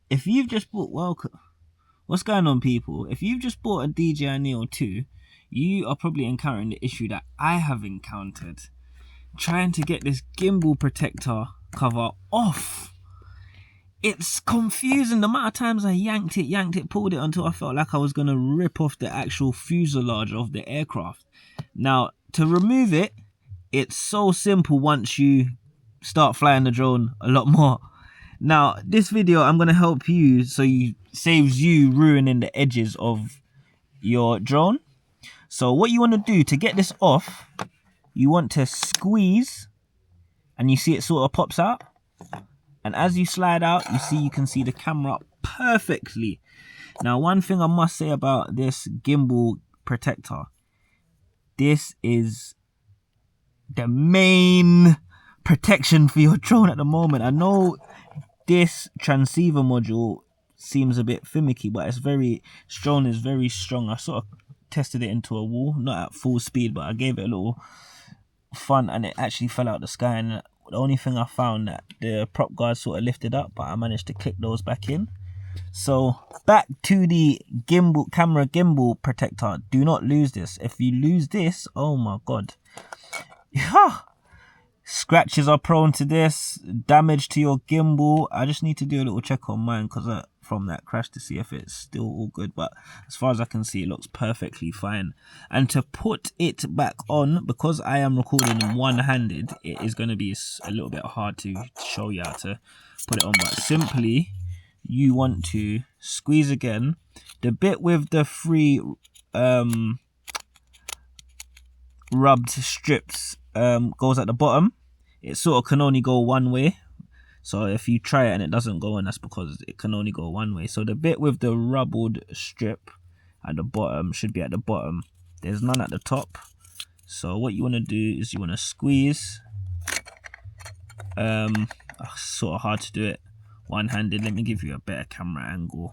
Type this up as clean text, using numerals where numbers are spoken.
if you've just bought, what's going on, people? If you've just bought a DJI Neo 2, you are probably encountering the issue that I have encountered, trying to get this gimbal protector cover off. It's confusing. The amount of times I yanked it, pulled it until I felt like I was gonna rip off the actual fuselage of the aircraft. Now, to remove it, it's so simple once you start flying the drone a lot more. Now, this video, I'm gonna help you so you saves you ruining the edges of your drone. So what you want to do to get this off, you want to squeeze, and you see it sort of pops out. And as you slide out, you can see the camera perfectly. Now, one thing I must say about this gimbal protector, this is the main protection for your drone at the moment. I know this transceiver module seems a bit finicky, but it's drone is very strong. I sort of tested it into a wall, not at full speed, but I gave it a little fun, and it actually fell out the sky. And the only thing I found, that the prop guard sort of lifted up, but I managed to click those back in. So back to the camera gimbal protector. Do not lose this. If you lose this, oh my god, scratches are prone to this, damage to your gimbal. I just need to do a little check on mine because from that crash to see if it's still all good, but as far as I can see, it looks perfectly fine. And to put it back on, because I am recording one-handed, it is going to be a little bit hard to show you how to put it on, but simply you want to squeeze again. The bit with the three rubbed strips goes at the bottom. It sort of can only go one way. So if you try it and it doesn't go in, that's because it can only go one way. So the bit with the rubbled strip at the bottom should be at the bottom. There's none at the top. So what you want to do is you want to squeeze. Sort of hard to do it one-handed. Let me give you a better camera angle.